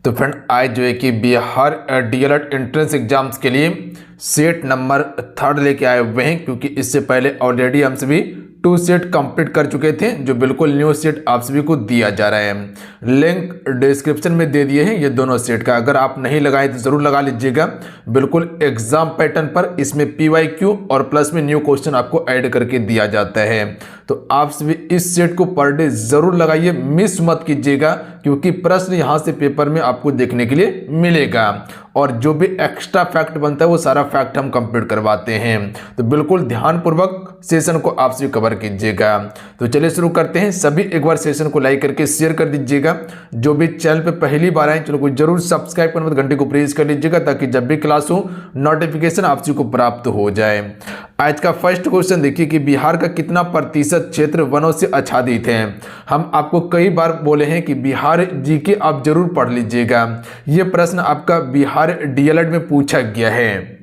तो फ्रेंड आज जो है कि बिहार डीएलएड एंट्रेंस एग्जाम्स के लिए सेट नंबर 3 लेके आए हुए हैं, क्योंकि इससे पहले ऑलरेडी हम सभी 2 सेट कंप्लीट कर चुके थे, जो बिल्कुल न्यू सेट आप सभी को दिया जा रहा है। लिंक डिस्क्रिप्शन में दे दिए हैं ये दोनों सेट का, अगर आप नहीं लगाए तो जरूर लगा लीजिएगा। बिल्कुल एग्जाम पैटर्न पर इसमें PYQ और प्लस में न्यू क्वेश्चन आपको ऐड करके दिया जाता है, तो आप सभी इस सेट को पर डे जरूर लगाइए, मिस मत कीजिएगा, क्योंकि प्रश्न यहां से पेपर में आपको देखने के लिए मिलेगा और जो भी एक्स्ट्रा फैक्ट बनता है वो सारा फैक्ट हम कंप्लीट करवाते हैं। तो बिल्कुल ध्यानपूर्वक सेशन को आप सभी कवर कीजिएगा। तो चलिए शुरू करते हैं। सभी एक बार सेशन को लाइक करके शेयर कर दीजिएगा। जो भी चैनल पे पहली बार आए चलो को जरूर सब्सक्राइब करने घंटे को प्रेस कर लीजिएगा, ताकि जब भी क्लास हो नोटिफिकेशन आप सभी को प्राप्त हो जाए। आज का फर्स्ट क्वेश्चन देखिए कि बिहार का कितना प्रतिशत क्षेत्र वनों से आच्छादित है। हम आपको कई बार बोले हैं कि बिहार जीके आप जरूर पढ़ लीजिएगा, यह प्रश्न आपका बिहार डीएलएड में पूछा गया है।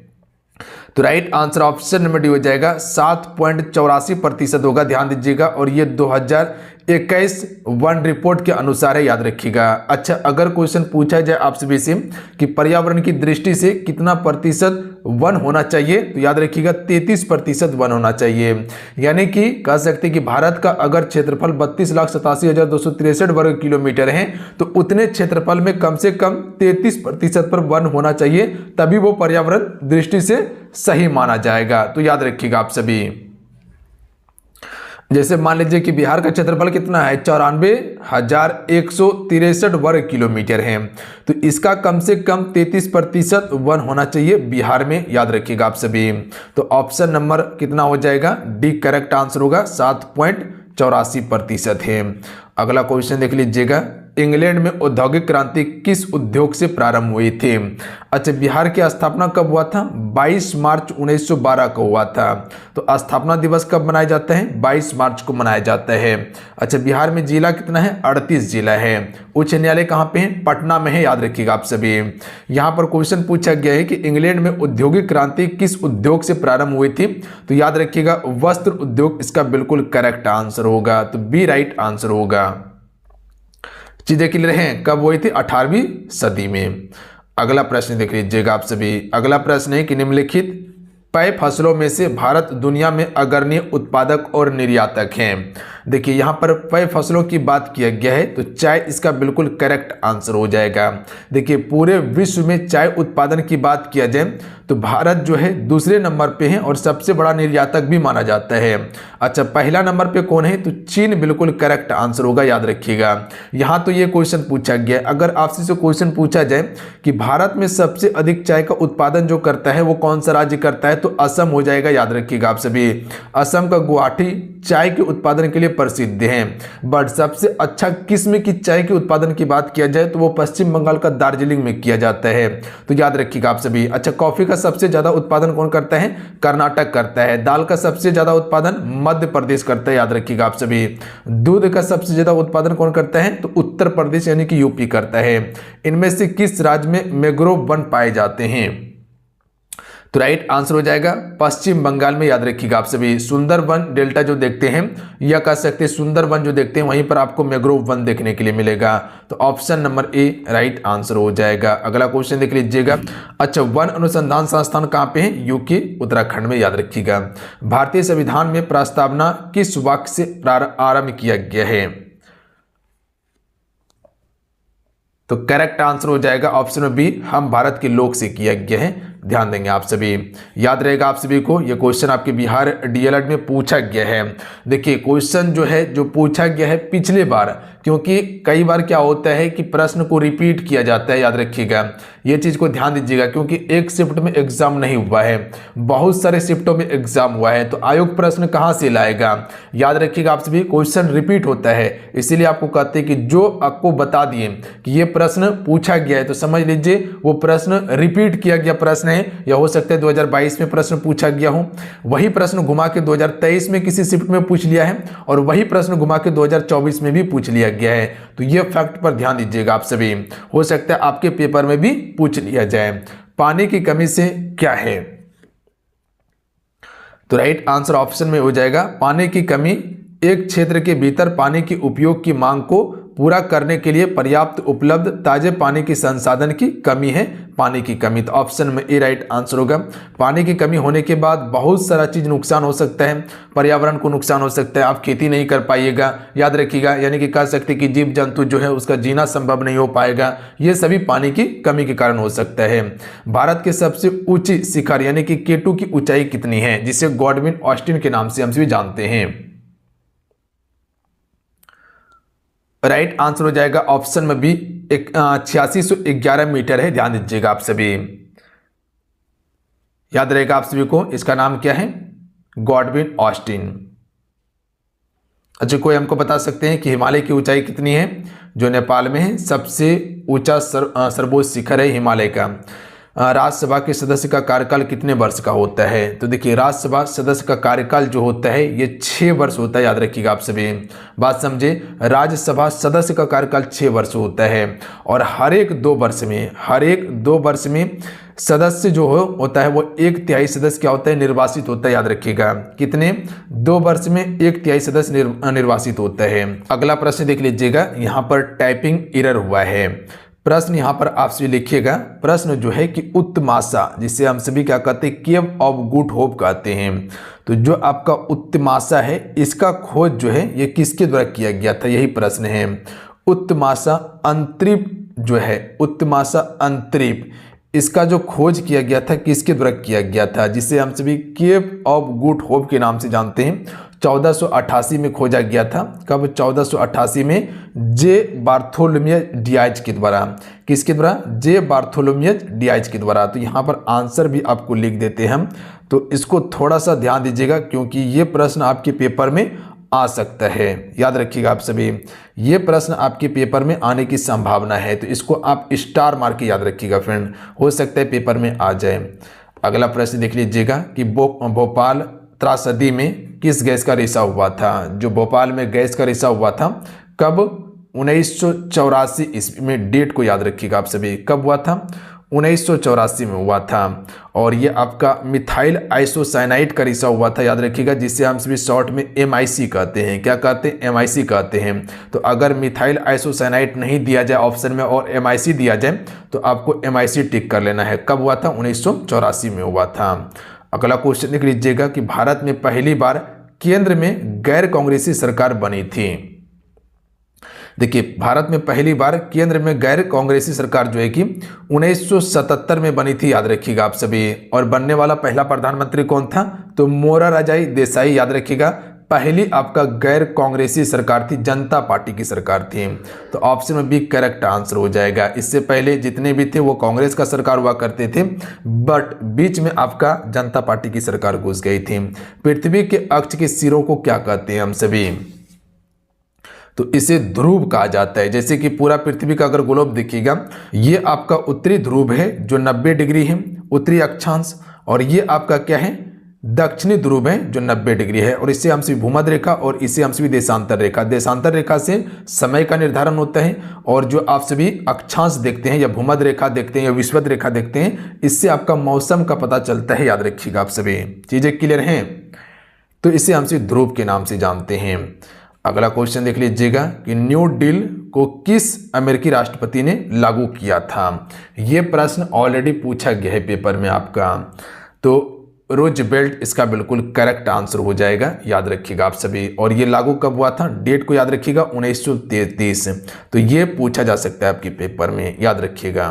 तो right answer option number D हो जाएगा, 7.84% होगा। ध्यान दीजिएगा, और ये 2021 वन रिपोर्ट के अनुसार है, याद रखिएगा। अच्छा, अगर क्वेश्चन पूछा जाए आप सभी से कि पर्यावरण की दृष्टि से कितना प्रतिशत वन होना चाहिए, तो याद रखिएगा 33% वन होना चाहिए। यानी कि कह सकते हैं कि भारत का अगर क्षेत्रफल 32,87,263 वर्ग किलोमीटर है, तो उतने क्षेत्रफल में कम से कम 33% पर वन होना चाहिए, तभी वो पर्यावरण दृष्टि से सही माना जाएगा। तो याद रखिएगा आप सभी। जैसे मान लीजिए कि बिहार का क्षेत्रफल कितना है, 94,163 वर्ग किलोमीटर है, तो इसका कम से कम 33% वन होना चाहिए बिहार में, याद रखिएगा आप सभी। तो ऑप्शन नंबर कितना हो जाएगा, डी करेक्ट आंसर होगा, 7.84% है। अगला क्वेश्चन देख लीजिएगा, इंग्लैंड में औद्योगिक क्रांति किस उद्योग से प्रारंभ हुई थी। अच्छा, बिहार की स्थापना कब हुआ था, 22 मार्च 1912 को हुआ था। तो स्थापना दिवस कब मनाया जाता है, 22 मार्च को मनाया जाता है। अच्छा, बिहार में जिला कितना है, 38 जिला है। उच्च न्यायालय कहाँ पे है, पटना में है, याद रखिएगा आप सभी। यहाँ पर क्वेश्चन पूछा गया है कि इंग्लैंड में औद्योगिक क्रांति किस उद्योग से प्रारंभ हुई थी, तो याद रखिएगा वस्त्र उद्योग इसका बिल्कुल करेक्ट आंसर होगा, तो बी राइट आंसर होगा। चीजें क्लियर हैं, कब हुई थी, 18वीं सदी में। अगला प्रश्न देख लीजिएगा आप सभी। अगला प्रश्न है कि निम्नलिखित पेय फसलों में से भारत दुनिया में अग्रणी उत्पादक और निर्यातक है। देखिए यहाँ पर पेय फसलों की बात किया गया है, तो चाय इसका बिल्कुल करेक्ट आंसर हो जाएगा। देखिए पूरे विश्व में चाय उत्पादन की बात किया जाए तो भारत जो है दूसरे नंबर पे है और सबसे बड़ा निर्यातक भी माना जाता है। अच्छा, पहला नंबर पे कौन है, तो चीन बिल्कुल करेक्ट आंसर होगा, याद रखिएगा। यहाँ तो ये क्वेश्चन पूछा गया, अगर आपसे से क्वेश्चन पूछा जाए कि भारत में सबसे अधिक चाय का उत्पादन जो करता है वो कौन सा राज्य करता है, तो असम हो जाएगा, याद रखिएगा आप सभी। असम का गुवाहाटी चाय के उत्पादन के लिए प्रसिद्ध है। बट सबसे अच्छा किस्म की चाय के उत्पादन की बात किया जाए तो वो पश्चिम बंगाल का दार्जिलिंग में किया जाता है, तो याद रखिएगा आप सभी। अच्छा, कॉफी का सबसे ज्यादा उत्पादन कौन करता है, कर्नाटक करता है। दाल का सबसे ज्यादा उत्पादन मध्य प्रदेश करता है, याद रखिएगा आप सभी। दूध का सबसे ज्यादा उत्पादन कौन करता है, तो उत्तर प्रदेश यानी कि यूपी करता है। इनमें से किस राज्य में मैंग्रोव वन पाए जाते हैं, तो राइट आंसर हो जाएगा पश्चिम बंगाल में, याद रखिएगा आप सभी। सुंदरवन डेल्टा जो देखते हैं या कह सकते हैं सुंदरवन जो देखते हैं, वहीं पर आपको मैंग्रोव वन देखने के लिए मिलेगा। तो option number A right answer हो जाएगा। अगला क्वेश्चन देख लीजिएगा। अच्छा, वन अनुसंधान संस्थान कहाँ पे है, यूके उत्तराखंड में, याद रखिएगा। भारतीय संविधान में प्रस्तावना किस वाक्य से आरंभ किया गया है, तो करेक्ट आंसर हो जाएगा ऑप्शन बी, हम भारत के लोक से किया गया है। ध्यान देंगे आप सभी, याद रहेगा आप सभी को, यह क्वेश्चन आपके बिहार डीएलएड में पूछा गया है। देखिए क्वेश्चन जो है जो पूछा गया है पिछले बार, क्योंकि कई बार क्या होता है कि प्रश्न को रिपीट किया जाता है, याद रखिएगा ये चीज को ध्यान दीजिएगा, क्योंकि एक शिफ्ट में एग्जाम नहीं हुआ है, बहुत सारे शिफ्टों में एग्जाम हुआ है, तो आयोग प्रश्न कहां से लाएगा। याद रखिएगा आप सभी, क्वेश्चन रिपीट होता है, इसीलिए आपको कहते हैं कि जो आपको बता दिए कि ये प्रश्न पूछा गया है तो समझ लीजिए वो प्रश्न रिपीट किया गया प्रश्न है, या हो सकता है 2022 में प्रश्न पूछा गया हो, वही प्रश्न घुमा के 2023 में किसी शिफ्ट में पूछ लिया है, और वही प्रश्न घुमा के 2024 में भी पूछ लिया गया है। तो ये फैक्ट पर ध्यान दीजिएगा आप सभी, हो सकता है आपके पेपर में भी पूछ लिया जाए। पानी की कमी से क्या है, तो राइट आंसर ऑप्शन में हो जाएगा पानी की कमी एक क्षेत्र के भीतर पानी के उपयोग की मांग को पूरा करने के लिए पर्याप्त उपलब्ध ताजे पानी की संसाधन की कमी है, पानी की कमी। तो ऑप्शन में ए राइट आंसर होगा। पानी की कमी होने के बाद बहुत सारा चीज नुकसान हो सकता है, पर्यावरण को नुकसान हो सकता है, आप खेती नहीं कर पाइएगा, याद रखिएगा, यानी कि कह सकते कि जीव जंतु जो है उसका जीना संभव नहीं हो पाएगा, ये सभी पानी की कमी के कारण हो सकता है। भारत के सबसे ऊंची शिखर यानी कि K2 की ऊंचाई कितनी है, जिसे गॉडविन ऑस्टिन के नाम से हम सभी जानते हैं। राइट आंसर हो जाएगा ऑप्शन में बी, 8611 मीटर है, ध्यान दीजिएगा आप सभी, याद रहेगा आप सभी को, इसका नाम क्या है, गॉडविन ऑस्टिन। अच्छा, कोई हमको बता सकते हैं कि हिमालय की ऊंचाई कितनी है, जो नेपाल में है, सबसे ऊंचा सर्वोच्च शिखर है हिमालय का। राज्यसभा के सदस्य का कार्यकाल कितने वर्ष का होता है, तो देखिए राज्यसभा सदस्य का कार्यकाल जो होता है ये 6 वर्ष होता है, याद रखिएगा आप सभी, बात समझे, राज्यसभा सदस्य का कार्यकाल 6 वर्ष होता है और हर एक 2 वर्ष में सदस्य जो होता है वो 1/3 सदस्य क्या होता है, निर्वासित होता है, याद रखिएगा, कितने, 2 वर्ष में 1/3 सदस्य निर्वासित होता है। अगला प्रश्न देख लीजिएगा, यहाँ पर टाइपिंग एरर हुआ है। प्रश्न यहाँ पर आपसे लिखिएगा, प्रश्न जो है कि उत्तमाशा, जिसे हम सभी क्या कहते हैं, केव ऑफ गुड होप कहते हैं, तो जो आपका उत्तमाशा है इसका खोज जो है ये किसके द्वारा किया गया था, यही प्रश्न है। उत्तमाशा अंतरिप जो है, उत्तमाशा अंतरिप, इसका जो खोज किया गया था किसके द्वारा किया गया था, जिसे हम सभी केव ऑफ गुड होप के नाम से जानते हैं। 1488 में खोजा गया था, कब, 1488 में जे बार्थोलोमियस डियाज के द्वारा, किसके द्वारा, जे बार्थोलोमियस डियाज के द्वारा। तो यहाँ पर आंसर भी आपको लिख देते हैं हम, तो इसको थोड़ा सा ध्यान दीजिएगा क्योंकि ये प्रश्न आपके पेपर में आ सकता है, याद रखिएगा आप सभी, ये प्रश्न आपके पेपर में आने की संभावना है, तो इसको आप स्टार मार के याद रखिएगा फ्रेंड, हो सकता है पेपर में आ जाए। अगला प्रश्न देख लीजिएगा कि भोपाल त्रासदी में किस गैस का रिसाव हुआ था, जो भोपाल में गैस का रिसाव हुआ था, कब, 1984 ईस्वी में, डेट को याद रखिएगा आप सभी, कब हुआ था, 1984 में हुआ था। और ये आपका मिथाइल आइसोसाइनाइड का रिसाव हुआ था, याद रखिएगा, जिसे हम सभी शॉर्ट में MIC कहते हैं, क्या कहते हैं, MIC कहते हैं। तो अगर मिथाइल आइसोसाइनाइड नहीं दिया जाए ऑप्शन में और MIC दिया जाए तो आपको MIC टिक कर लेना है, कब हुआ था, 1984 में हुआ था। अगला क्वेश्चन लिख लीजिएगा कि भारत में पहली बार केंद्र में गैर कांग्रेसी सरकार बनी थी। देखिए, भारत में पहली बार केंद्र में गैर कांग्रेसी सरकार जो है कि 1977 में बनी थी, याद रखिएगा आप सभी। और बनने वाला पहला प्रधानमंत्री कौन था, तो मोरारजी देसाई, याद रखिएगा। पहली आपका गैर कांग्रेसी सरकार थी, जनता पार्टी की सरकार थी, तो ऑप्शन में बी करेक्ट आंसर हो जाएगा। इससे पहले जितने भी थे वो कांग्रेस का सरकार हुआ करते थे, बट बीच में आपका जनता पार्टी की सरकार घुस गई थी। पृथ्वी के अक्ष के सिरों को क्या कहते हैं हम सभी, तो इसे ध्रुव कहा जाता है। जैसे कि पूरा पृथ्वी का अगर ग्लोब देखिएगा, ये आपका उत्तरी ध्रुव है जो 90 डिग्री है उत्तरी अक्षांश, और ये आपका क्या है, दक्षिणी ध्रुव है जो 90 डिग्री है। और इसे हमसे भूमध्य रेखा और इसे हमसे देशांतर रेखा, देशांतर रेखा से समय का निर्धारण होता है, और जो आप सभी अक्षांश देखते हैं या भूमध्य रेखा देखते हैं या विषुवत रेखा देखते हैं, इससे आपका मौसम का पता चलता है, याद रखिएगा आप सभी। चीजें क्लियर हैं, तो इसे हमसे ध्रुव के नाम से जानते हैं। अगला क्वेश्चन देख लीजिएगा कि न्यू डील को किस अमेरिकी राष्ट्रपति ने लागू किया था। यह प्रश्न ऑलरेडी पूछा गया है पेपर में आपका, तो रूजवेल्ट इसका बिल्कुल करेक्ट आंसर हो जाएगा, याद रखिएगा आप सभी। और ये लागू कब हुआ था, डेट को याद रखिएगा, 1933। तो ये पूछा जा सकता है आपके पेपर में, याद रखिएगा।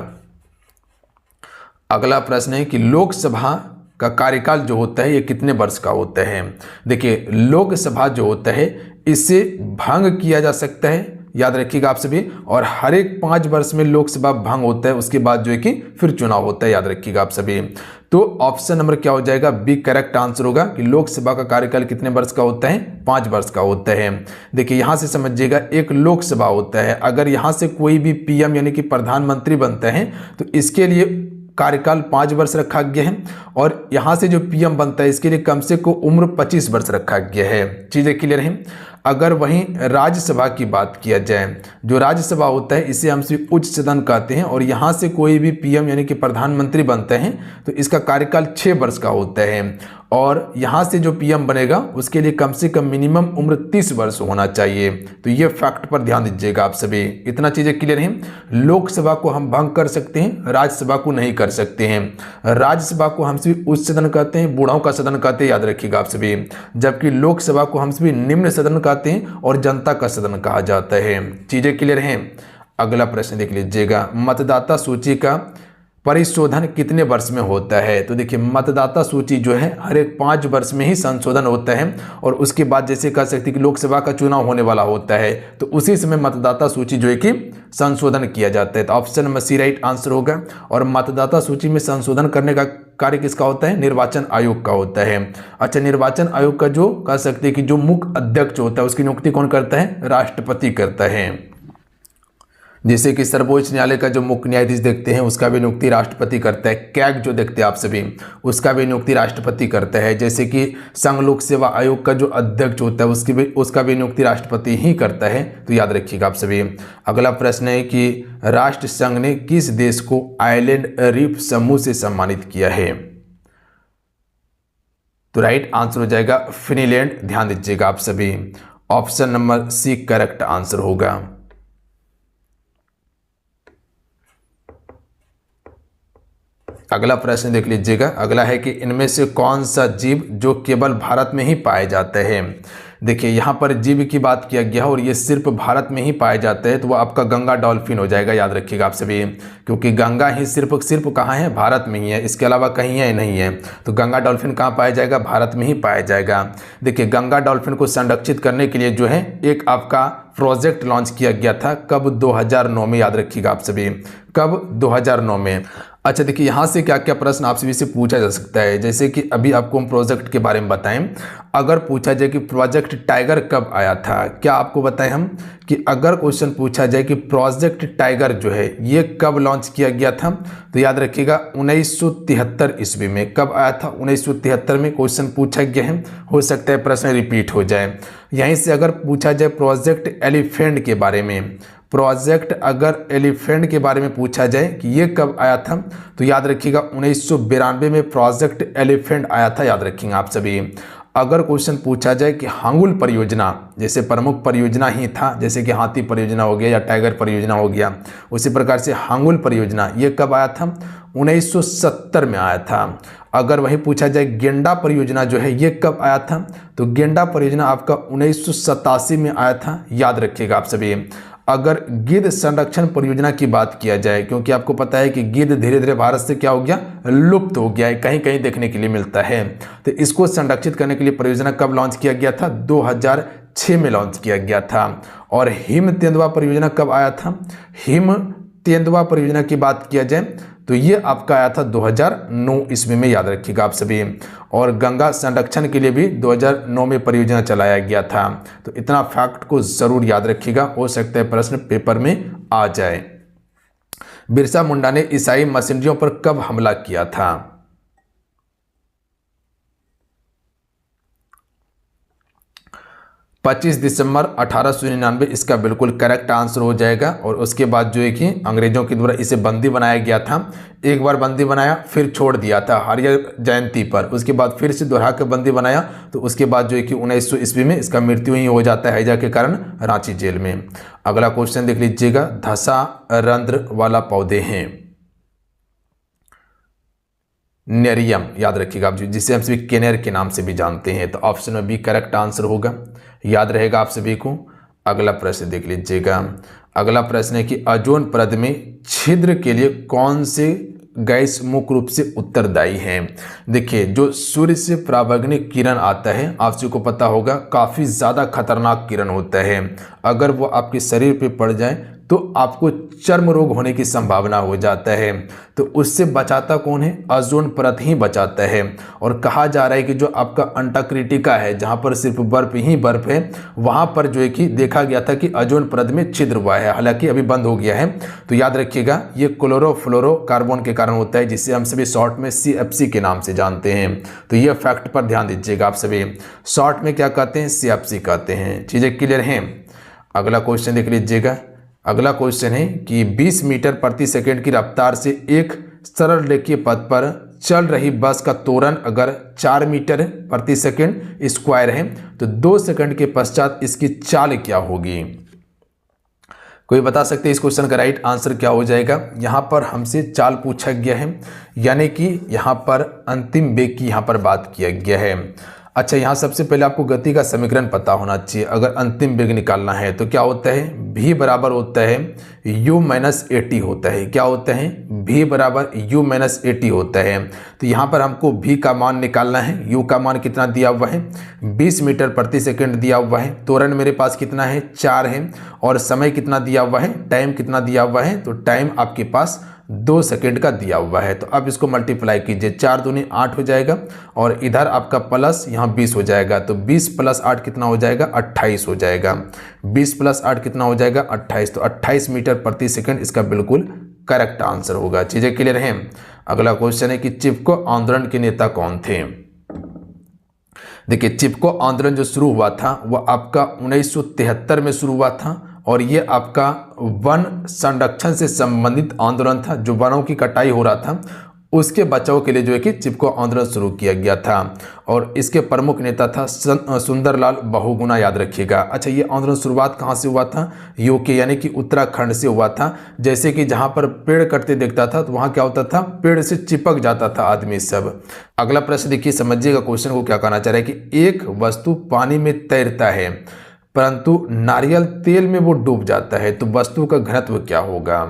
अगला प्रश्न है कि लोकसभा का कार्यकाल जो होता है ये कितने वर्ष का होता है। देखिए, लोकसभा जो होता है इसे भंग किया जा सकता है, याद रखिएगा आप सभी, और हर एक 5 वर्ष में लोकसभा भंग होता है, उसके बाद जो है कि फिर चुनाव होता है, याद रखिएगा आप सभी। तो ऑप्शन नंबर क्या हो जाएगा, बी करेक्ट आंसर होगा कि लोकसभा का कार्यकाल कितने वर्ष का होता है, 5 वर्ष का होता है। देखिए, यहां से समझिएगा, एक लोकसभा होता है, अगर यहां से कोई भी PM यानी कि प्रधानमंत्री बनता है तो इसके लिए कार्यकाल 5 वर्ष रखा गया है, और यहां से जो PM बनता है इसके लिए कम से कम उम्र 25 वर्ष रखा गया है। चीजें क्लियर हैं। अगर वहीं राज्यसभा की बात किया जाए, जो राज्यसभा होता है इसे हम सिर्फ उच्च सदन कहते हैं, और यहाँ से कोई भी पीएम यानी कि प्रधानमंत्री बनते हैं तो इसका कार्यकाल 6 वर्ष का होता है, और यहाँ से जो पीएम बनेगा उसके लिए कम से कम मिनिमम उम्र 30 वर्ष होना चाहिए। तो ये फैक्ट पर ध्यान दीजिएगा आप सभी। इतना चीज़ें क्लियर हैं। लोकसभा को हम भंग कर सकते हैं, राज्यसभा को नहीं कर सकते हैं। राज्यसभा को हम सभी उच्च सदन कहते हैं, बूढ़ों का सदन कहते हैं, याद रखिएगा आप सभी। जबकि लोकसभा को हम सभी निम्न सदन कहते हैं और जनता का सदन कहा जाता है। चीज़ें क्लियर हैं। अगला प्रश्न देख लीजिएगा, मतदाता सूची का परिशोधन कितने वर्ष में होता है? तो देखिए, मतदाता सूची जो है हर एक 5 वर्ष में ही संशोधन होता है, और उसके बाद जैसे कह सकते हैं कि लोकसभा का चुनाव होने वाला होता है तो उसी समय मतदाता सूची जो है कि संशोधन किया जाता है। तो option number C right answer होगा। और मतदाता सूची में संशोधन करने का कार्य किसका होता है? निर्वाचन आयोग का होता है। अच्छा, निर्वाचन आयोग का जो कह सकते हैं कि जो मुख्य अध्यक्ष होता है उसकी नियुक्ति कौन करता है? राष्ट्रपति करता है। जैसे कि सर्वोच्च न्यायालय का जो मुख्य न्यायाधीश देखते हैं उसका भी नियुक्ति राष्ट्रपति करता है। कैग जो देखते हैं आप सभी उसका भी नियुक्ति राष्ट्रपति करता है। जैसे कि संघ लोक सेवा आयोग का जो अध्यक्ष होता है उसका भी नियुक्ति राष्ट्रपति ही करता है। तो याद रखिएगा आप सभी। अगला प्रश्न है कि राष्ट्र संघ ने किस देश को आइलैंड रीफ समूह से सम्मानित किया है? तो राइट आंसर हो जाएगा फिनलैंड। ध्यान दीजिएगा आप सभी। Option number C correct answer होगा। अगला प्रश्न देख लीजिएगा। अगला है कि इनमें से कौन सा जीव जो केवल भारत में ही पाया जाता है? देखिए, यहाँ पर जीव की बात किया गया है और ये सिर्फ भारत में ही पाया जाता है, तो वह आपका गंगा डॉल्फिन हो जाएगा। याद रखिएगा आप सभी, क्योंकि गंगा ही सिर्फ कहाँ है? भारत में ही है, इसके अलावा कहीं है नहीं है। तो गंगा डॉल्फिन कहाँ पाया जाएगा? भारत में ही पाया जाएगा। देखिए, गंगा डॉल्फिन को संरक्षित करने के लिए जो है एक आपका प्रोजेक्ट लॉन्च किया गया था। कब? 2009 में। याद रखिएगा आप सभी, कब? 2009 में। अच्छा, देखिए यहाँ से क्या क्या प्रश्न आप सभी से पूछा जा सकता है। जैसे कि अभी आपको हम प्रोजेक्ट के बारे में बताएं। अगर पूछा जाए कि प्रोजेक्ट टाइगर कब आया था, क्या आपको बताएं हम कि अगर क्वेश्चन पूछा जाए कि प्रोजेक्ट टाइगर जो है ये कब लॉन्च किया गया था, तो याद रखिएगा 1973 ईस्वी में। कब आया था? 1973 में क्वेश्चन पूछा गया है। हो सकता है प्रश्न रिपीट हो जाए। यहीं से अगर पूछा जाए प्रोजेक्ट एलिफेंट के बारे में, प्रोजेक्ट अगर एलिफेंट के बारे में पूछा जाए कि ये कब आया था, तो याद रखिएगा 1992 में प्रोजेक्ट एलिफेंट आया था। याद रखेंगे आप सभी। अगर क्वेश्चन पूछा जाए कि हांगुल परियोजना जैसे प्रमुख परियोजना ही था, जैसे कि हाथी परियोजना हो गया या टाइगर परियोजना हो गया, उसी प्रकार से हांगुल परियोजना ये कब आया था? 1970 में आया था। अगर वही पूछा जाए गेंडा परियोजना जो है ये कब आया था, तो गेंडा परियोजना आपका 1987 में आया था। याद रखिएगा आप सभी। अगर गिद्ध संरक्षण परियोजना की बात किया जाए, क्योंकि आपको पता है कि गिद्ध धीरे धीरे भारत से क्या हो गया? लुप्त हो गया है, कहीं कहीं देखने के लिए मिलता है। तो इसको संरक्षित करने के लिए परियोजना कब लॉन्च किया गया था? 2006 में लॉन्च किया गया था। और हिम तेंदुआ परियोजना कब आया था? हिम तेंदुआ परियोजना की बात किया जाए तो ये आपका आया था 2009 ईस्वी में। याद रखिएगा आप सभी। और गंगा संरक्षण के लिए भी 2009 में परियोजना चलाया गया था। तो इतना फैक्ट को जरूर याद रखिएगा, हो सकता है प्रश्न पेपर में आ जाए। बिरसा मुंडा ने ईसाई मशीनरियों पर कब हमला किया था? 25 दिसंबर 1899 इसका बिल्कुल करेक्ट आंसर हो जाएगा। और उसके बाद जो है कि अंग्रेजों के द्वारा इसे बंदी बनाया गया था। एक बार बंदी बनाया फिर छोड़ दिया था हरियर जयंती पर, उसके बाद फिर से दोहरा के बंदी बनाया। तो उसके बाद जो है कि 1900 ईस्वी में इसका मृत्यु ही हो जाता है हैजा के कारण रांची जेल में। अगला क्वेश्चन देख लीजिएगा। धसा रंध्र वाला पौधे हैं नेरियम, याद रखिएगा आप, जिसे हम सभी केनेर के नाम से भी जानते हैं। तो ऑप्शन में बी करेक्ट आंसर होगा। याद रहेगा आप सभी को। अगला प्रश्न देख लीजिएगा। अगला प्रश्न है कि ओजोन परत में छिद्र के लिए कौन से गैस मुख्य रूप से उत्तरदायी है? देखिए, जो सूर्य से पराबैंगनी किरण आता है, आप सभी को पता होगा काफ़ी ज़्यादा खतरनाक किरण होता है। अगर वो आपके शरीर पे पड़ जाए तो आपको चर्म रोग होने की संभावना हो जाता है। तो उससे बचाता कौन है? ओजोन परत ही बचाता है। और कहा जा रहा है कि जो आपका अंटार्कटिका है, जहाँ पर सिर्फ बर्फ ही बर्फ है, वहाँ पर जो है कि देखा गया था कि ओजोन परत में छिद्र हुआ है, हालांकि अभी बंद हो गया है। तो याद रखिएगा, ये क्लोरोफ्लोरोकार्बन के कारण होता है, जिसे हम सभी शॉर्ट में CFC के नाम से जानते हैं। तो ये फैक्ट पर ध्यान दीजिएगा, आप सभी शॉर्ट में क्या कहते हैं? CFC कहते हैं। चीज़ें क्लियर हैं? अगला क्वेश्चन देख लीजिएगा। अगला क्वेश्चन है कि 20 मीटर प्रति सेकंड की रफ्तार से एक सरल रेखीय पथ पर चल रही बस का त्वरण अगर 4 मीटर प्रति सेकंड स्क्वायर है तो 2 सेकंड के पश्चात इसकी चाल क्या होगी? कोई बता सकते हैं इस क्वेश्चन का राइट आंसर क्या हो जाएगा? यहाँ पर हमसे चाल पूछा गया है, यानी कि यहाँ पर अंतिम वेग की यहाँ पर बात किया गया है। अच्छा, यहाँ सबसे पहले आपको गति का समीकरण पता होना चाहिए। अगर अंतिम वेग निकालना है तो क्या होता है? v बराबर होता है u माइनस AT होता है। क्या होता है? v बराबर u माइनस AT होता है। तो यहाँ पर हमको v का मान निकालना है। u का मान कितना दिया हुआ है? 20 मीटर प्रति सेकंड दिया हुआ है। त्वरण मेरे पास कितना है? 4 है। और समय कितना दिया हुआ है? टाइम कितना दिया हुआ है? तो टाइम आपके पास 2 सेकंड का दिया हुआ है। तो अब इसको मल्टीप्लाई कीजिए, 4 दूनी 8 हो जाएगा और इधर आपका प्लस यहाँ 20 हो जाएगा। तो 20 प्लस 8 कितना हो जाएगा? 28 हो जाएगा। 20 प्लस 8 कितना हो जाएगा? 28। तो 28 मीटर प्रति सेकंड इसका बिल्कुल करेक्ट आंसर होगा। चीज़ें क्लियर हैं? अगला क्वेश्चन है कि चिपको आंदोलन के नेता कौन थे? देखिए, चिपको आंदोलन जो शुरू हुआ था वह आपका 1973 में शुरू हुआ था और ये आपका वन संरक्षण से संबंधित आंदोलन था। जो वनों की कटाई हो रहा था उसके बचाव के लिए जो है कि चिपको आंदोलन शुरू किया गया था और इसके प्रमुख नेता था सुंदरलाल बहुगुणा, याद रखिएगा। अच्छा, ये आंदोलन शुरुआत कहाँ से हुआ था? यूके यानी कि उत्तराखंड से हुआ था। जैसे कि जहाँ पर पेड़ कटते दिखता था तो वहाँ क्या होता था? पेड़ से चिपक जाता था आदमी सब। अगला प्रश्न देखिए, समझिएगा क्वेश्चन को क्या कहना चाह रहा है कि एक वस्तु पानी में तैरता है परंतु नारियल तेल में वो डूब जाता है, तो वस्तु का घनत्व क्या होगा?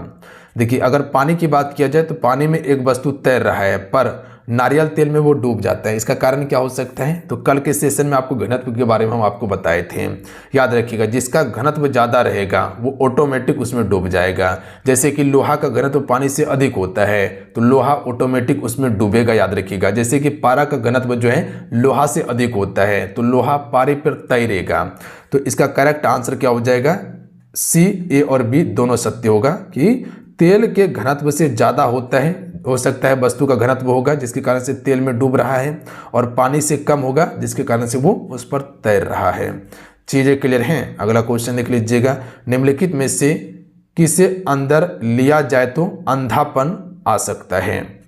देखिए, अगर पानी की बात किया जाए तो पानी में एक वस्तु तैर रहा है पर नारियल तेल में वो डूब जाता है। इसका कारण क्या हो सकता है? तो कल के सेशन में आपको घनत्व के बारे में हम आपको बताए थे। याद रखिएगा, जिसका घनत्व ज़्यादा रहेगा वो ऑटोमेटिक उसमें डूब जाएगा। जैसे कि लोहा का घनत्व पानी से अधिक होता है तो लोहा ऑटोमेटिक उसमें डूबेगा, याद रखिएगा। जैसे कि पारा का घनत्व जो है लोहा से अधिक होता है तो लोहा पारे पर तैरेगा। तो इसका करेक्ट आंसर क्या हो जाएगा? C, A और B दोनों सत्य होगा कि तेल के घनत्व से ज़्यादा होता है, हो सकता है वस्तु का घनत्व होगा जिसके कारण से तेल में डूब रहा है, और पानी से कम होगा जिसके कारण से वो उस पर तैर रहा है। चीज़ें क्लियर हैं? अगला क्वेश्चन देख लीजिएगा। निम्नलिखित में से किसे अंदर लिया जाए तो अंधापन आ सकता है?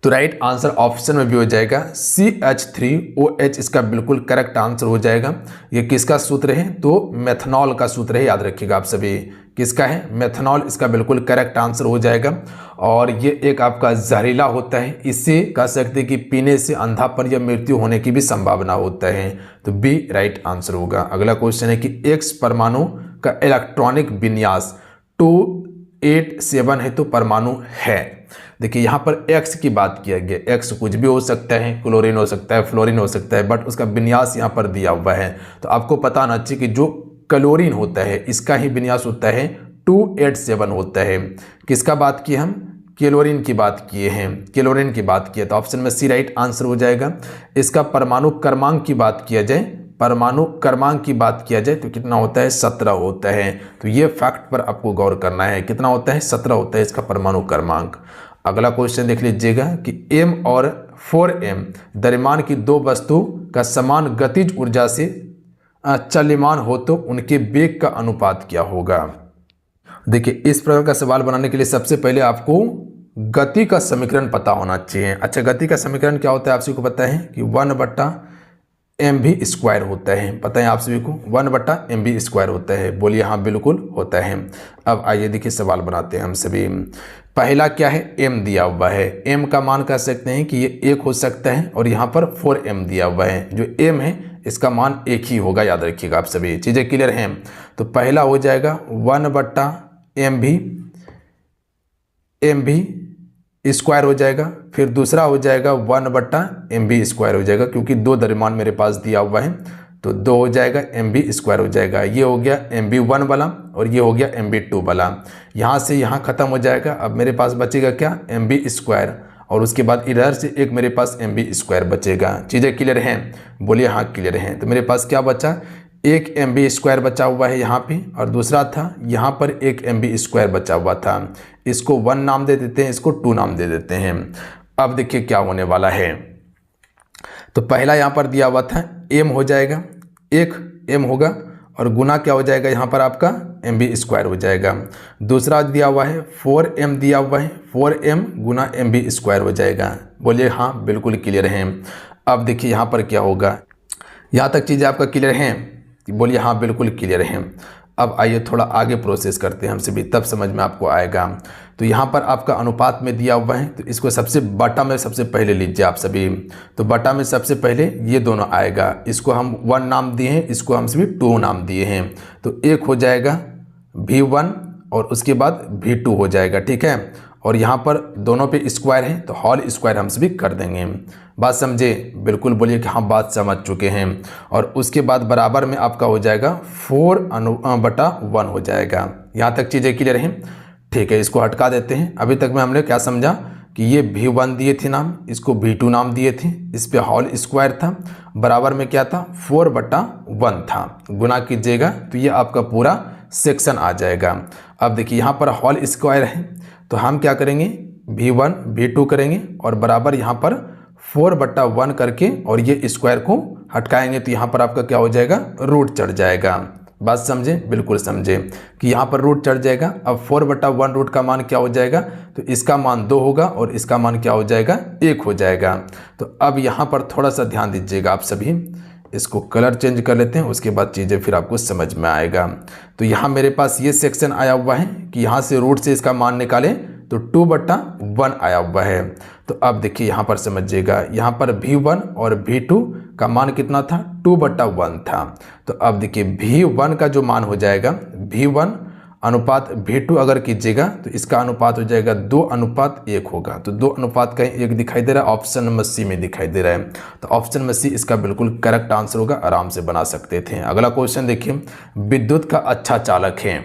तो राइट आंसर ऑप्शन में भी हो जाएगा CH3OH, इसका बिल्कुल करेक्ट आंसर हो जाएगा। ये किसका सूत्र है? तो मेथनॉल का सूत्र है, याद रखिएगा आप सभी। किसका है? मेथनॉल, इसका बिल्कुल करेक्ट आंसर हो जाएगा। और ये एक आपका जहरीला होता है, इससे कह सकते हैं कि पीने से अंधापन या मृत्यु होने की भी संभावना होता है। तो B राइट आंसर होगा। अगला क्वेश्चन है कि X परमाणु का इलेक्ट्रॉनिक विन्यास 287 है तो परमाणु है। देखिए, यहाँ पर X की बात किया गया। X कुछ भी हो सकता है, क्लोरीन हो सकता है, फ्लोरीन हो सकता है, बट उसका विन्यास यहाँ पर दिया हुआ है। तो आपको पता होना चाहिए कि जो क्लोरीन होता है इसका ही विन्यास होता है 287 होता है। किसका बात की? हम क्लोरीन की बात किए हैं, क्लोरीन की बात किए, तो ऑप्शन में C राइट आंसर हो जाएगा। इसका परमाणु क्रमांक की बात किया जाए, परमाणु क्रमांक की बात किया जाए तो कितना होता है? 17 होता है। तो ये फैक्ट पर आपको गौर करना है, कितना होता है? 17 होता है इसका परमाणु क्रमांक। अगला क्वेश्चन देख लीजिएगा कि M और 4M द्रव्यमान की दो वस्तु का समान गतिज ऊर्जा से चल्यमान हो तो उनके वेग का अनुपात क्या होगा? देखिए, इस प्रकार का सवाल बनाने के लिए सबसे पहले आपको गति का समीकरण पता होना चाहिए। अच्छा, गति का समीकरण क्या होता है? आप सभी को पता है कि 1/mv स्क्वायर होता है। पता है आप सभी को 1/mv स्क्वायर होता है? बोलिए हाँ, बिल्कुल होता है। अब आइए देखिए सवाल बनाते हैं हम सभी। पहला क्या है? m दिया हुआ है। m का मान कह सकते हैं कि ये 1 हो सकता है और यहाँ पर 4m दिया हुआ है। जो m है इसका मान 1 ही होगा, याद रखिएगा आप सभी। चीज़ें क्लियर हैं? तो पहला हो जाएगा 1/mv स्क्वायर हो जाएगा, फिर दूसरा हो जाएगा 1/mv स्क्वायर हो जाएगा, क्योंकि दो द्रव्यमान मेरे पास दिया हुआ है। तो 2 हो जाएगा, mv² हो जाएगा। ये हो गया mv1 वाला और ये हो गया mv2 वाला। यहाँ से यहाँ ख़त्म हो जाएगा। अब मेरे पास बचेगा क्या, mv² और उसके बाद इधर से एक मेरे पास mv² बचेगा। चीज़ें क्लियर हैं? बोलिए हाँ क्लियर हैं। तो मेरे पास क्या बचा, एक mv² बचा हुआ है यहाँ पे और दूसरा था यहाँ पर एक mv² बचा हुआ था। इसको 1 नाम दे देते हैं, इसको 2 नाम दे देते हैं। अब देखिए क्या होने वाला है। तो पहला यहाँ पर दिया हुआ था m हो जाएगा, एक m होगा और गुना क्या हो जाएगा यहाँ पर आपका mv² हो जाएगा। दूसरा दिया हुआ है 4m दिया हुआ है, 4m गुना mv² हो जाएगा। बोलिए हाँ बिल्कुल क्लियर हैं। अब देखिए यहाँ पर क्या होगा, यहाँ तक चीज़ें आपका क्लियर हैं? बोलिए हाँ बिल्कुल क्लियर हैं। अब आइए थोड़ा आगे प्रोसेस करते हैं हम सभी, तब समझ में आपको आएगा। तो यहाँ पर आपका अनुपात में दिया हुआ है, तो इसको सबसे बटा में सबसे पहले लीजिए आप सभी। तो बटा में सबसे पहले ये दोनों आएगा, इसको हम 1 नाम दिए हैं, इसको हम सभी 2 नाम दिए हैं। तो एक हो जाएगा v1 और उसके बाद v2 हो जाएगा, ठीक है। और यहाँ पर दोनों पे स्क्वायर है तो होल स्क्वायर हम सभी कर देंगे। बात समझे? बिल्कुल बोलिए कि हाँ बात समझ चुके हैं। और उसके बाद बराबर में आपका हो जाएगा 4/1 हो जाएगा। यहाँ तक चीज़ें क्लियर हैं? ठीक है, इसको हटका देते हैं। अभी तक में हमने क्या समझा कि ये v1 दिए थे नाम, इसको v2 नाम दिए थे, इस पे होल स्क्वायर था, बराबर में क्या था 4/1 था। गुना कीजिएगा तो ये आपका पूरा सेक्शन आ जाएगा। अब देखिए यहाँ पर होल स्क्वायर है तो हम क्या करेंगे, v1 v2 करेंगे और बराबर यहाँ पर 4/1 करके और ये स्क्वायर को हटकाएंगे तो यहाँ पर आपका क्या हो जाएगा, रूट चढ़ जाएगा। बात समझे? बिल्कुल समझे कि यहाँ पर रूट चढ़ जाएगा। अब 4/1 रूट का मान क्या हो जाएगा, तो इसका मान 2 होगा और इसका मान क्या हो जाएगा, 1 हो जाएगा। तो अब यहाँ पर थोड़ा सा ध्यान दीजिएगा आप सभी, इसको कलर चेंज कर लेते हैं, उसके बाद चीज़ें फिर आपको समझ में आएगा। तो यहाँ मेरे पास ये सेक्शन आया हुआ है कि यहाँ से रूट से इसका मान निकालें तो 2/1 आया हुआ है। तो अब देखिए यहाँ पर समझिएगा, यहाँ पर v1 और v2 का मान कितना था, 2/1 था। तो अब देखिए v1 का जो मान हो जाएगा, v1 अनुपात v2 अगर कीजिएगा तो इसका अनुपात हो जाएगा 2:1 होगा। तो 2:1 कहीं दिखाई दे रहा है, ऑप्शन नंबर सी में दिखाई दे रहा है। तो ऑप्शन नंबर सी इसका बिल्कुल करेक्ट आंसर होगा, आराम से बना सकते थे। अगला क्वेश्चन देखिए, विद्युत का अच्छा चालक है।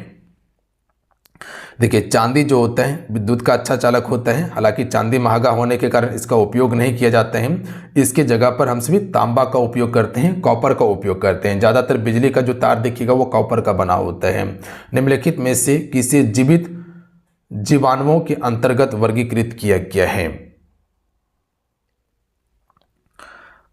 देखिए चांदी जो होता है विद्युत का अच्छा चालक होता है। हालांकि चांदी महंगा होने के कारण इसका उपयोग नहीं किया जाता है, इसके जगह पर हम सभी तांबा का उपयोग करते हैं, कॉपर का उपयोग करते हैं। ज़्यादातर बिजली का जो तार देखिएगा वो कॉपर का बना होता है। निम्नलिखित में से किसे जीवित जीवाणुओं के अंतर्गत वर्गीकृत किया गया है?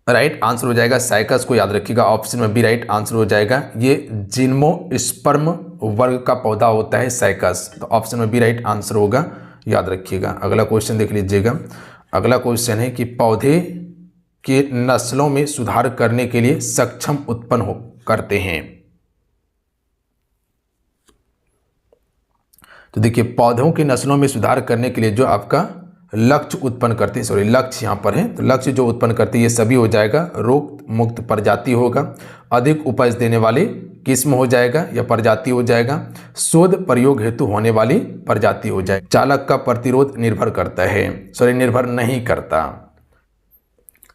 राइट आंसर हो जाएगा साइकस को याद रखिएगा, ऑप्शन में बी राइट आंसर हो जाएगा। ये जिम्नोस्पर्म वर्ग का पौधा होता है साइकस, तो ऑप्शन में बी राइट आंसर होगा, याद रखिएगा। अगला क्वेश्चन देख लीजिएगा। अगला क्वेश्चन है कि पौधे के नस्लों में सुधार करने के लिए सक्षम उत्पन्न करते हैं। तो देखिए पौधों की नस्लों में सुधार करने के लिए जो आपका लक्ष्य उत्पन्न करते हैं, सॉरी लक्ष्य यहाँ पर है, तो लक्ष्य जो उत्पन्न करते हैं ये सभी हो जाएगा। रोग मुक्त प्रजाति होगा, अधिक उपज देने वाली किस्म हो जाएगा या प्रजाति हो जाएगा, शोध प्रयोग हेतु होने वाली प्रजाति हो जाएगा। चालक का प्रतिरोध निर्भर करता है, सॉरी निर्भर नहीं करता।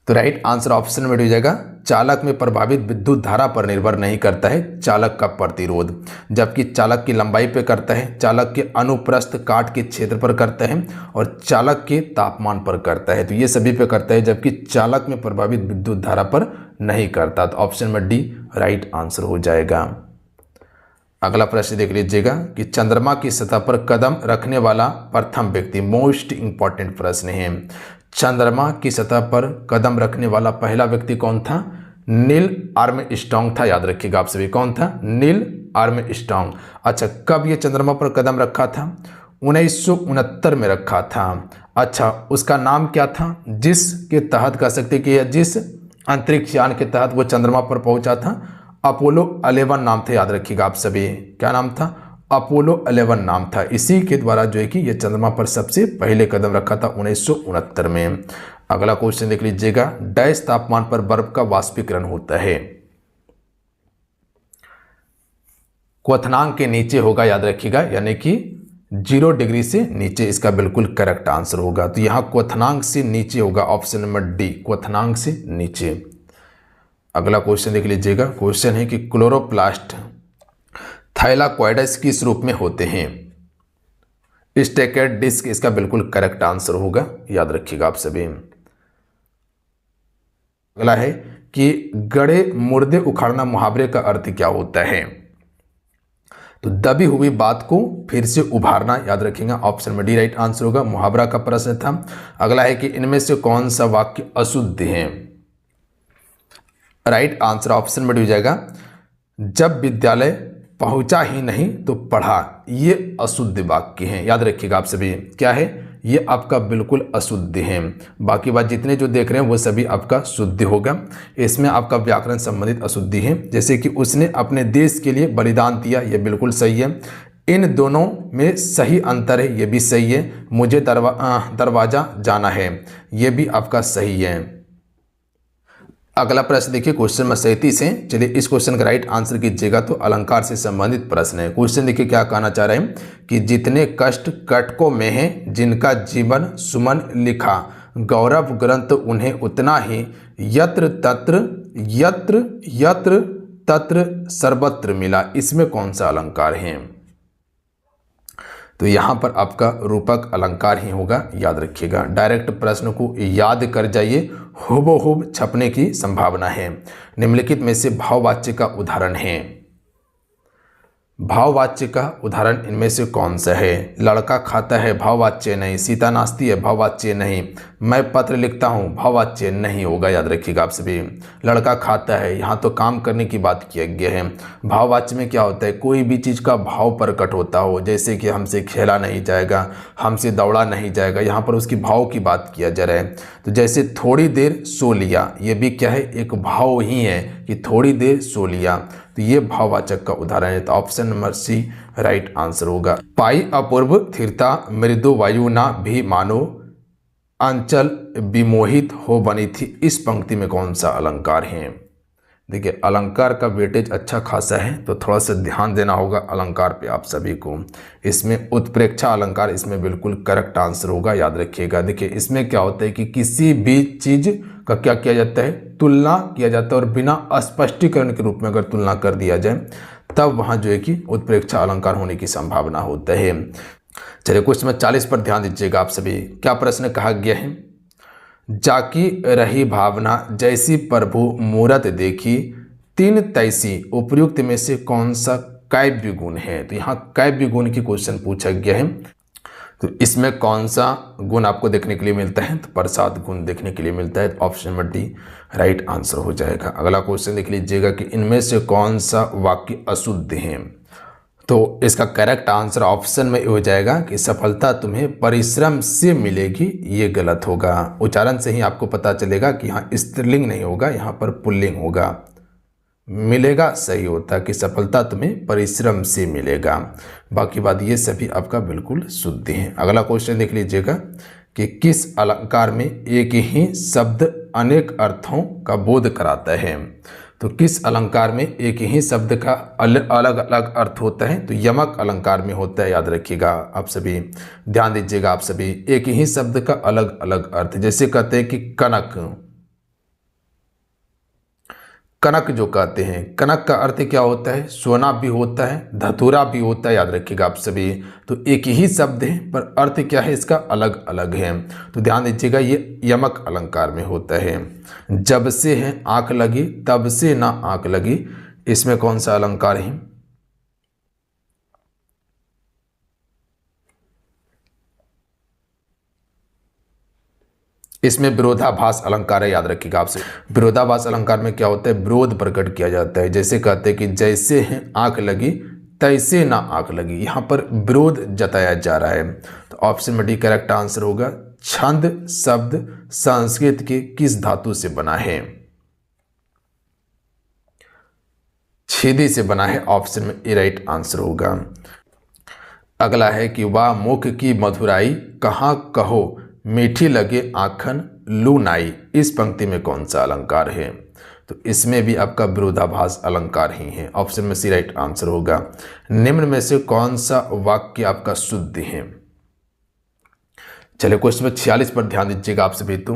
तो राइट आंसर ऑप्शन में हो जाएगा, चालक में प्रभावित विद्युत धारा पर निर्भर नहीं करता है चालक का प्रतिरोध, जबकि चालक की लंबाई पर करता है, चालक के अनुप्रस्थ काट के क्षेत्र पर करता है और चालक के तापमान पर करता है। तो ये सभी पे करता है, जबकि चालक में प्रभावित विद्युत धारा पर नहीं करता। तो ऑप्शन में डी राइट आंसर हो जाएगा। अगला प्रश्न देख लीजिएगा कि चंद्रमा की सतह पर कदम रखने वाला प्रथम व्यक्ति, मोस्ट इंपॉर्टेंट प्रश्न है। चंद्रमा की सतह पर कदम रखने वाला पहला व्यक्ति कौन था? नील आर्मस्ट्रांग था, याद रखिएगा आप सभी। कौन था? Neil Armstrong. अच्छा, कब ये चंद्रमा पर कदम रखा था? 1969 में रखा था। अच्छा, उसका नाम क्या था जिसके तहत कह सकते कि जिस अंतरिक्ष यान के तहत वो चंद्रमा पर पहुंचा था? अपोलो 11 नाम था, याद रखिएगा आप सभी। क्या नाम था? अपोलो 11 नाम था। इसी के द्वारा जो है कि ये चंद्रमा पर सबसे पहले कदम रखा था 1969 में। अगला क्वेश्चन देख लीजिएगा, डैश तापमान पर बर्फ का वाष्पीकरण होता है? क्वथनांक के नीचे होगा, याद रखिएगा, यानी कि 0 डिग्री से नीचे इसका बिल्कुल करेक्ट आंसर होगा। तो यहाँ क्वथनांक से नीचे होगा, ऑप्शन नंबर डी, क्वथनांक से नीचे। अगला क्वेश्चन देख लीजिएगा। क्वेश्चन है कि क्लोरोप्लास्ट थाइलाकोइड्स किस रूप में होते हैं? स्टैकेड डिस्क इसका बिल्कुल करेक्ट आंसर होगा, याद रखिएगा आप सभी। अगला है कि गड़े मुर्दे उखाड़ना मुहावरे का अर्थ क्या होता है? तो दबी हुई बात को फिर से उभारना, याद रखिएगा। ऑप्शन में डी राइट आंसर होगा, मुहावरा का प्रश्न था। अगला है कि इनमें से कौन सा वाक्य अशुद्ध है? राइट आंसर ऑप्शन में डी हो जाएगा, जब विद्यालय पहुंचा ही नहीं तो पढ़ा। ये अशुद्ध वाक्य हैं, याद रखिएगा आप सभी। क्या है? ये आपका बिल्कुल अशुद्ध है। बाकी बात जितने जो देख रहे हैं वो सभी आपका शुद्ध होगा। इसमें आपका व्याकरण संबंधित अशुद्धि है, जैसे कि उसने अपने देश के लिए बलिदान दिया, ये बिल्कुल सही है। इन दोनों में सही अंतर है, ये भी सही है। मुझे दरवाजा जाना है, ये भी आपका सही है। अगला प्रश्न देखिए क्वेश्चन नंबर 37 है। चलिए इस क्वेश्चन का राइट आंसर कीजिएगा। तो अलंकार से संबंधित प्रश्न है। क्वेश्चन देखिए क्या कहना चाह रहे हैं कि जितने कष्ट कटकों में हैं, जिनका जीवन सुमन लिखा, गौरव ग्रंथ उन्हें उतना ही, यत्र तत्र सर्वत्र मिला। इसमें कौन सा अलंकार है? तो यहाँ पर आपका रूपक अलंकार ही होगा, याद रखिएगा। डायरेक्ट प्रश्न को याद कर जाइए, हुबहू छपने की संभावना है। निम्नलिखित में से भाववाच्य का उदाहरण है। भाववाच्य का उदाहरण इनमें से कौन सा है? लड़का खाता है, भाववाच्य नहीं। सीता नाचती है, भाववाच्य नहीं। मैं पत्र लिखता हूँ, भाववाच्य नहीं होगा, याद रखिएगा आप सभी। लड़का खाता है, यहाँ तो काम करने की बात किया गया है। भाववाच्य में क्या होता है? कोई भी चीज़ का भाव प्रकट होता हो, जैसे कि हमसे खेला नहीं जाएगा, हमसे दौड़ा नहीं जाएगा, यहाँ पर उसकी भाव की बात किया जा रहा है। तो जैसे थोड़ी देर सो लिया, ये भी क्या है? एक भाव ही है कि थोड़ी देर सो लिया। तो ये भाववाचक का उदाहरण है। तो option number C right answer होगा। पाई अपूर्व स्थिरता मृदु वायु ना भी मानो अंचल विमोहित हो बनी थी। इस पंक्ति में कौन सा अलंकार है? देखिए अलंकार का वेटेज अच्छा खासा है, तो थोड़ा सा ध्यान देना होगा अलंकार पे आप सभी को। इसमें उत्प्रेक्षा अलंकार इसमें बिल्कुल करेक्ट आंसर होगा, याद रखिएगा। देखिए इसमें क्या होता है कि किसी भी चीज़ का क्या किया जाता है? तुलना किया जाता है, और बिना स्पष्टीकरण के रूप में अगर तुलना कर दिया जाए तब वहाँ जो है कि उत्प्रेक्षा अलंकार होने की संभावना होता है। चलिए क्वेश्चन नंबर 40 पर ध्यान दीजिएगा आप सभी। क्या प्रश्न कहा गया है? जाकी रही भावना जैसी प्रभु मूरत देखी, तीन तैसी उपर्युक्त में से कौन सा काव्य गुण है? तो यहाँ काव्य गुण की क्वेश्चन पूछा गया है। तो इसमें कौन सा गुण आपको देखने के लिए मिलता है? तो प्रसाद गुण देखने के लिए मिलता है। Option number D right answer हो जाएगा। अगला क्वेश्चन देख लीजिएगा कि इनमें से कौन सा वाक्य अशुद्ध है? तो इसका करेक्ट आंसर ऑप्शन में हो जाएगा कि सफलता तुम्हें परिश्रम से मिलेगी। ये गलत होगा। उच्चारण से ही आपको पता चलेगा कि यहाँ स्त्रीलिंग नहीं होगा, यहाँ पर पुल्लिंग होगा। मिलेगा सही होता कि सफलता तुम्हें परिश्रम से मिलेगा। बाकी बात ये सभी आपका बिल्कुल शुद्ध है। अगला क्वेश्चन देख लीजिएगा कि किस अलंकार में एक ही शब्द अनेक अर्थों का बोध कराता है? तो किस अलंकार में एक ही शब्द का अलग अलग अर्थ होता है? तो यमक अलंकार में होता है, याद रखिएगा आप सभी। ध्यान दीजिएगा आप सभी, एक ही शब्द का अलग अलग अर्थ। जैसे कहते हैं कि कनक, कनक जो कहते हैं, कनक का अर्थ क्या होता है? सोना भी होता है, धतूरा भी होता है, याद रखिएगा आप सभी। तो एक ही शब्द है पर अर्थ क्या है इसका? अलग अलग है। तो ध्यान दीजिएगा ये यमक अलंकार में होता है। जब से है आंख लगी तब से ना आंख लगी, इसमें कौन सा अलंकार है? इसमें विरोधाभास अलंकार है, याद रखिएगा आपसे। विरोधाभास अलंकार में क्या होता है? विरोध प्रकट किया जाता है। जैसे कहते हैं कि जैसे है आंख लगी तैसे ना आंख लगी, यहाँ पर विरोध जताया जा रहा है। तो ऑप्शन में डी करेक्ट आंसर होगा। छंद शब्द संस्कृत के किस धातु से बना है? छेदी से बना है। ऑप्शन में ए राइट आंसर होगा। अगला है कि वाह मुख की मधुराई कहाँ कहो मीठी लगे आखन लू नाई। इस पंक्ति में कौन सा अलंकार है? तो इसमें भी आपका विरोधाभास अलंकार ही है। ऑप्शन में सी राइट आंसर होगा। निम्न में से कौन सा वाक्य आपका शुद्ध है? चलिए क्वेश्चन नंबर 46 पर ध्यान दीजिएगा आप सभी। तो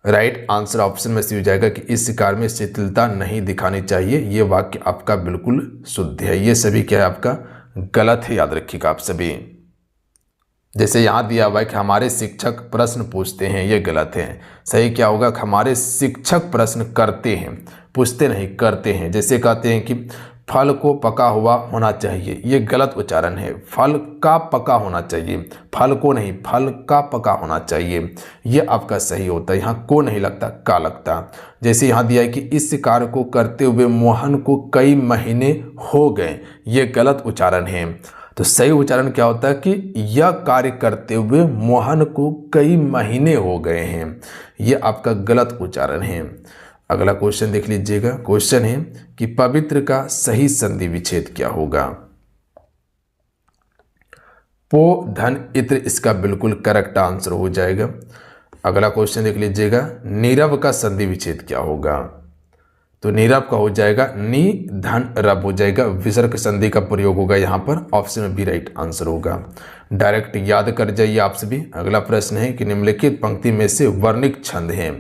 राइट आंसर ऑप्शन में सी हो जाएगा कि इस शिकार में शिथिलता नहीं दिखानी चाहिए। ये वाक्य आपका बिल्कुल शुद्ध है। ये सभी क्या है आपका गलत है, याद रखिएगा आप सभी। जैसे यहाँ दिया हुआ है कि हमारे शिक्षक प्रश्न पूछते हैं, ये गलत है। सही क्या होगा कि हमारे शिक्षक प्रश्न करते हैं, पूछते नहीं करते हैं। जैसे कहते हैं कि फल को पका हुआ होना चाहिए, ये गलत उच्चारण है। फल का पका होना चाहिए, फल को नहीं, फल का पका होना चाहिए, ये आपका सही होता है। यहाँ को नहीं लगता, का लगता। जैसे यहाँ दिया है कि इस कार्य को करते हुए मोहन को कई महीने हो गए, ये गलत उच्चारण है। तो सही उच्चारण क्या होता है कि यह कार्य करते हुए मोहन को कई महीने हो गए हैं, ये आपका गलत उच्चारण है। अगला क्वेश्चन देख लीजिएगा। क्वेश्चन है कि पवित्र का सही संधि विच्छेद क्या होगा। पो धन इत्र इसका बिल्कुल करेक्ट आंसर हो जाएगा। अगला क्वेश्चन देख लीजिएगा। नीरव का संधि विच्छेद क्या होगा। तो नीरव का हो जाएगा नी धन रब हो जाएगा, विसर्ग संधि का प्रयोग होगा यहाँ पर। ऑप्शन में भी राइट आंसर होगा। डायरेक्ट याद कर जाइए आप सभी। अगला प्रश्न है कि निम्नलिखित पंक्ति में से वर्णिक छंद है।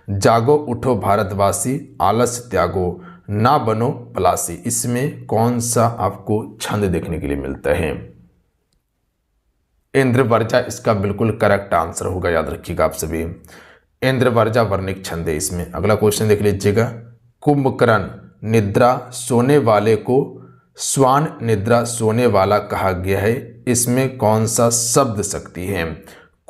जागो उठो भारतवासी, आलस त्यागो, ना बनो पलासी, इसमें कौन सा आपको छंद देखने के लिए मिलता है। इंद्रवर्जा इसका बिल्कुल करेक्ट आंसर होगा, याद रखिएगा आप सभी। इंद्रवर्जा वर्णिक छंद है इसमें। अगला क्वेश्चन देख लीजिएगा। कुंभकर्ण निद्रा सोने वाले को स्वान निद्रा सोने वाला कहा गया है, इसमें कौन सा शब्द शक्ति है।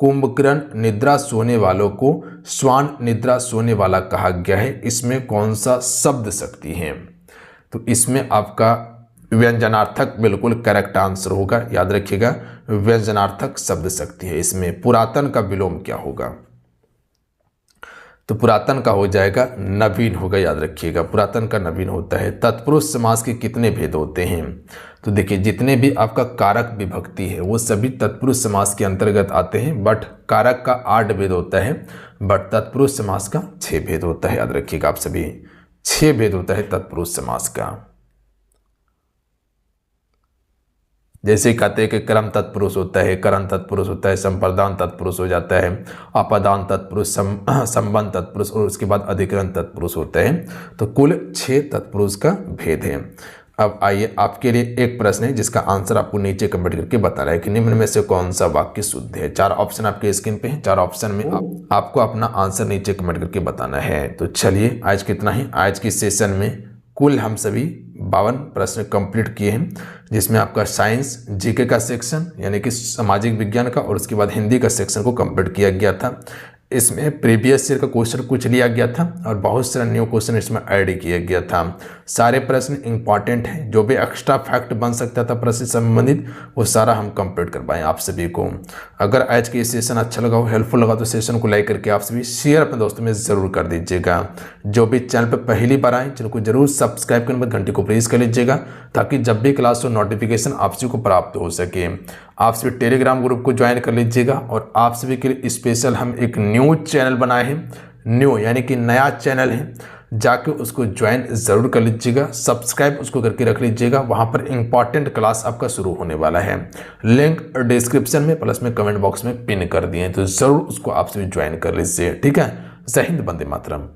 कुंभकर्ण निद्रा सोने वालों को स्वान निद्रा सोने वाला कहा गया है, इसमें कौन सा शब्द शक्ति है। तो इसमें आपका व्यंजनार्थक बिल्कुल करेक्ट आंसर होगा, याद रखिएगा व्यंजनार्थक शब्द शक्ति है इसमें। पुरातन का विलोम क्या होगा। तो पुरातन का हो जाएगा नवीन होगा, याद रखिएगा पुरातन का नवीन होता है। तत्पुरुष समास के कितने भेद होते हैं। तो देखिए जितने भी आपका कारक विभक्ति है वो सभी तत्पुरुष समास के अंतर्गत आते हैं, बट कारक का 8 भेद होता है, बट तत्पुरुष समास का 6 भेद होता है, याद रखिएगा आप सभी 6 भेद होता है तत्पुरुष समास का। जैसे कहते हैं कि क्रम तत्पुरुष होता है, करण तत्पुरुष होता है, संप्रदान तत्पुरुष हो जाता है, अपदान तत्पुरुष, संबंध तत्पुरुष और उसके बाद अधिकरण तत्पुरुष होता है। तो कुल 6 तत्पुरुष का भेद है। अब आइए आपके लिए एक प्रश्न है जिसका आंसर आपको नीचे कमेंट करके बताना है कि निम्न में से कौन सा वाक्य शुद्ध है। 4 ऑप्शन आपके स्क्रीन पे हैं, 4 ऑप्शन में आपको अपना आंसर नीचे कमेंट करके बताना है। तो चलिए आज कितना ही, आज की सेशन में कुल हम सभी 52 प्रश्न कंप्लीट किए हैं, जिसमें आपका साइंस जीके का सेक्शन यानी कि सामाजिक विज्ञान का और उसके बाद हिंदी का सेक्शन को कंप्लीट किया गया था। इसमें प्रीवियस ईयर का क्वेश्चन कुछ लिया गया था और बहुत सारा न्यू क्वेश्चन इसमें ऐड किया गया था। सारे प्रश्न इंपॉर्टेंट हैं, जो भी एक्स्ट्रा फैक्ट बन सकता था प्रश्न से संबंधित वो सारा हम कंप्लीट करवाएं आप सभी को। अगर आज के सेशन अच्छा लगा हो, हेल्पफुल लगा तो सेशन को लाइक करके आप सभी शेयर अपने दोस्तों में ज़रूर कर दीजिएगा। जो भी चैनल पर पहली बार आए चैनल को जरूर सब्सक्राइब करने पर घंटी को प्रेस कर लीजिएगा, ताकि जब भी क्लास हो नोटिफिकेशन आप सभी को प्राप्त हो सके। आप सभी टेलीग्राम ग्रुप को ज्वाइन कर लीजिएगा और आप सभी के लिए स्पेशल हम एक न्यू चैनल बनाए हैं, न्यू यानी कि नया चैनल है, जाके उसको ज्वाइन ज़रूर कर लीजिएगा, सब्सक्राइब उसको करके रख लीजिएगा। वहाँ पर इंपॉर्टेंट क्लास आपका शुरू होने वाला है। लिंक डिस्क्रिप्शन में प्लस में कमेंट बॉक्स में पिन कर दिए, तो ज़रूर उसको आप सभी ज्वाइन कर लीजिए। ठीक है। जय हिंद, वंदे मातरम।